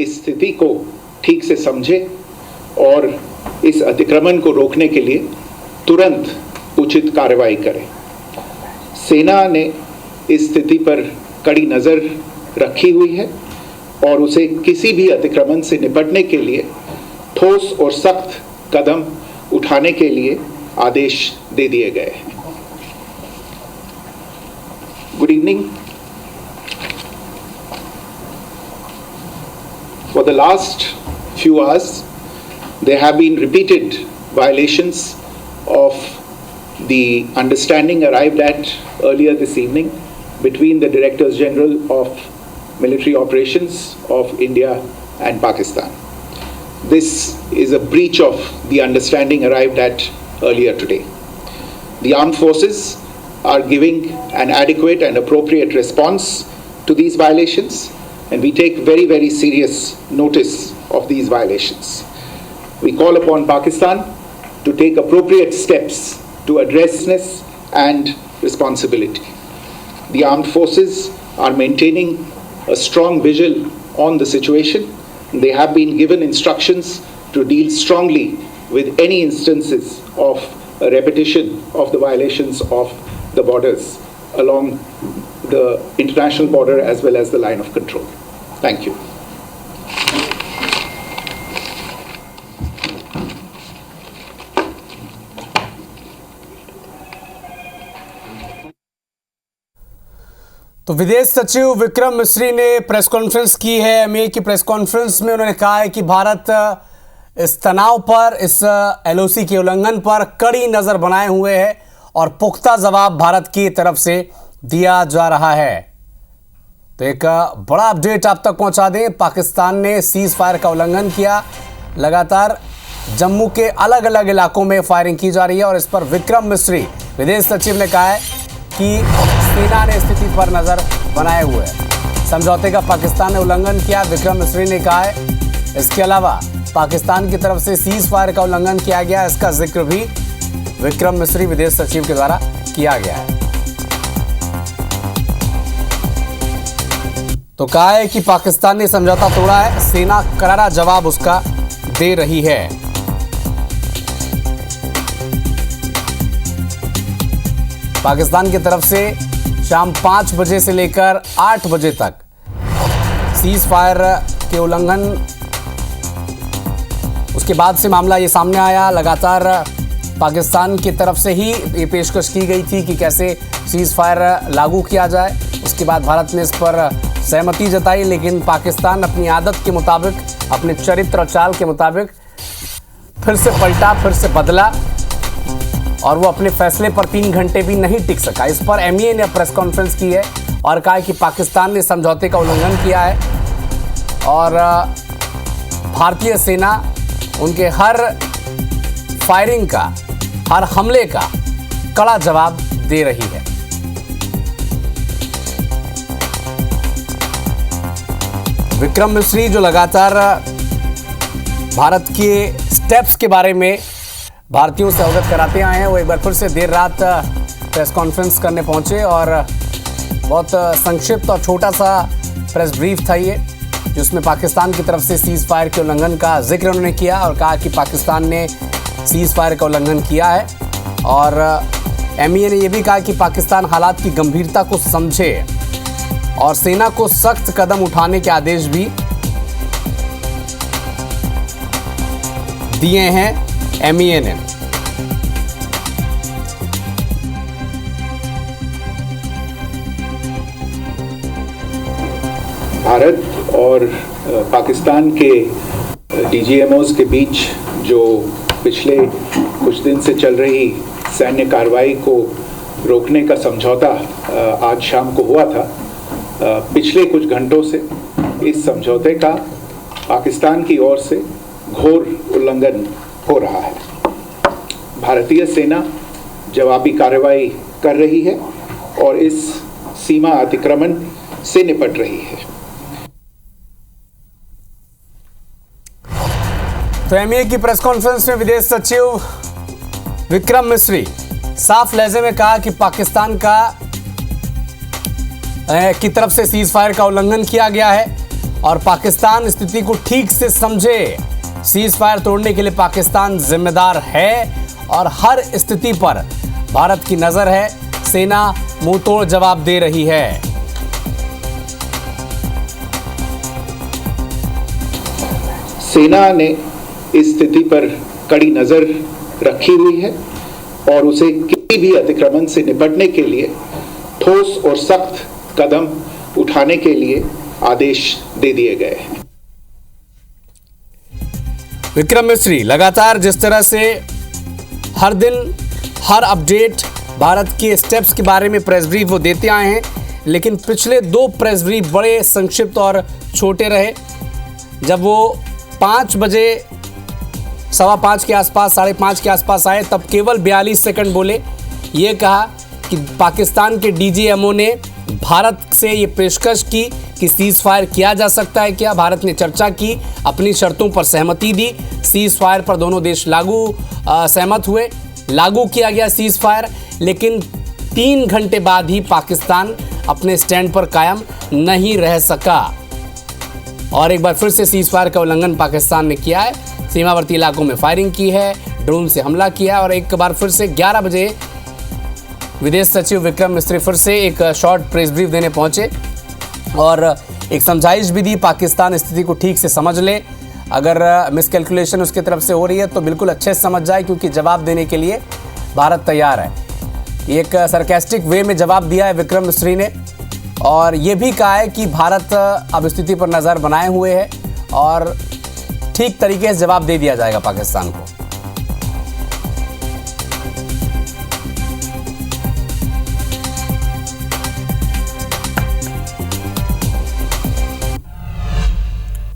इस स्थिति को ठीक से समझे और इस अतिक्रमण को रोकने के लिए तुरंत उचित कार्रवाई करे। सेना ने इस स्थिति पर कड़ी नज़र रखी हुई है और उसे किसी भी अतिक्रमण से निपटने के लिए ठोस और सख्त कदम उठाने के लिए आदेश दे दिए गए हैं। Good evening. For the last few hours, there have been repeated violations of the understanding arrived at earlier this evening between the Directors General of Military Operations of India and Pakistan. This is a breach of the understanding arrived at earlier today. The armed forces are giving an adequate and appropriate response to these violations, and we take very, very serious notice of these violations. We call upon Pakistan to take appropriate steps to addressness and responsibility. The armed forces are maintaining a strong vigil on the situation. They have been given instructions to deal strongly with any instances of a repetition of the violations of the borders along the international border as well as the line of control. Thank you. तो विदेश सचिव विक्रम मिस्री ने press conference की है। MA की press conference में उन्होंने कहा है कि भारत इस तनाव पर, इस एलओसी के उल्लंघन पर कड़ी नजर बनाए हुए है और पुख्ता जवाब भारत की तरफ से दिया जा रहा है। तो एक बड़ा अपडेट आप तक पहुंचा दें। पाकिस्तान ने सीज फायर का उल्लंघन किया। लगातार जम्मू के अलग अलग इलाकों में फायरिंग की जा रही है और इस पर विक्रम मिस्री विदेश सचिव ने कहा है कि सेना ने स्थिति पर नजर बनाए हुए है। समझौते का पाकिस्तान ने उल्लंघन किया, विक्रम मिस्री ने कहा है। इसके अलावा पाकिस्तान की तरफ से सीज फायर का उल्लंघन किया गया, इसका जिक्र भी विक्रम मिस्री विदेश सचिव के द्वारा किया गया है। तो कहा है कि पाकिस्तान ने समझौता तोड़ा है, सेना करारा जवाब उसका दे रही है। पाकिस्तान की तरफ से शाम 5 बजे से लेकर 8 बजे तक सीज फायर के उल्लंघन, उसके बाद से मामला ये सामने आया। लगातार पाकिस्तान की तरफ से ही ये पेशकश की गई थी कि कैसे सीज फायर लागू किया जाए। उसके बाद भारत ने इस पर सहमति जताई, लेकिन पाकिस्तान अपनी आदत के मुताबिक, अपने चरित्र और चाल के मुताबिक फिर से पलटा, फिर से बदला और वो अपने फैसले पर 3 घंटे भी नहीं टिक सका। इस पर एमईए ने प्रेस कॉन्फ्रेंस की है और कहा है कि पाकिस्तान ने समझौते का उल्लंघन किया है और भारतीय सेना उनके हर फायरिंग का, हर हमले का कड़ा जवाब दे रही है। विक्रम मिस्री जो लगातार भारत के स्टेप्स के बारे में भारतीयों से अवगत कराते आए हैं, वो एक बार फिर से देर रात प्रेस कॉन्फ्रेंस करने पहुंचे और बहुत संक्षिप्त और छोटा सा प्रेस ब्रीफ था ये, जिसमें पाकिस्तान की तरफ से सीज फायर के उल्लंघन का जिक्र उन्होंने किया और कहा कि पाकिस्तान ने सीज फायर का उल्लंघन किया है। और एमईए ने यह भी कहा कि पाकिस्तान हालात की गंभीरता को समझे और सेना को सख्त कदम उठाने के आदेश भी दिए हैं एमईए ने। भारत और पाकिस्तान के डीजीएमओस के बीच जो पिछले कुछ दिन से चल रही सैन्य कार्रवाई को रोकने का समझौता आज शाम को हुआ था, पिछले कुछ घंटों से इस समझौते का पाकिस्तान की ओर से घोर उल्लंघन हो रहा है। भारतीय सेना जवाबी कार्रवाई कर रही है और इस सीमा अतिक्रमण से निपट रही है। तो एमईए की प्रेस कॉन्फ्रेंस में विदेश सचिव विक्रम मिस्री साफ लहजे में कहा कि पाकिस्तान की तरफ से सीज फायर का उल्लंघन किया गया है और पाकिस्तान स्थिति को ठीक से समझे। सीज फायर तोड़ने के लिए पाकिस्तान जिम्मेदार है और हर स्थिति पर भारत की नजर है। सेना मुंहतोड़ जवाब दे रही है। सेना ने इस स्थिति पर कड़ी नजर रखी हुई है और उसे किसी भी अतिक्रमण से निपटने के लिए ठोस और सख्त कदम उठाने के लिए आदेश दे दिए गए हैं। विक्रम मिस्री लगातार जिस तरह से हर दिन हर अपडेट भारत के स्टेप्स के बारे में प्रेस ब्रीफ वो देते आए हैं, लेकिन पिछले 2 प्रेस ब्रीफ बड़े संक्षिप्त और छोटे रहे। जब वो 5 बजे 5:15 के आसपास 5:30 के आसपास आए तब केवल 42 सेकंड बोले। ये कहा कि पाकिस्तान के डीजीएमओ ने भारत से ये पेशकश की कि सीज फायर किया जा सकता है क्या। भारत ने चर्चा की, अपनी शर्तों पर सहमति दी, सीज फायर पर दोनों देश सहमत हुए, लागू किया गया सीज फायर। लेकिन 3 घंटे बाद ही पाकिस्तान अपने स्टैंड पर कायम नहीं रह सका और एक बार फिर से सीज फायर का उल्लंघन पाकिस्तान ने किया है। सीमावर्ती इलाकों में फायरिंग की है, ड्रोन से हमला किया और एक बार फिर से 11 बजे विदेश सचिव विक्रम मिस्री फिर से एक शॉर्ट प्रेस ब्रीफ देने पहुंचे और एक समझाइश भी दी। पाकिस्तान स्थिति को ठीक से समझ ले, अगर मिसकैलकुलेशन उसकी तरफ से हो रही है तो बिल्कुल अच्छे से समझ जाए, क्योंकि जवाब देने के लिए भारत तैयार है। एक सरकास्टिक वे में जवाब दिया है विक्रम मिस्री ने और ये भी कहा है कि भारत अब स्थिति पर नज़र बनाए हुए है और ठीक तरीके से जवाब दे दिया जाएगा पाकिस्तान को।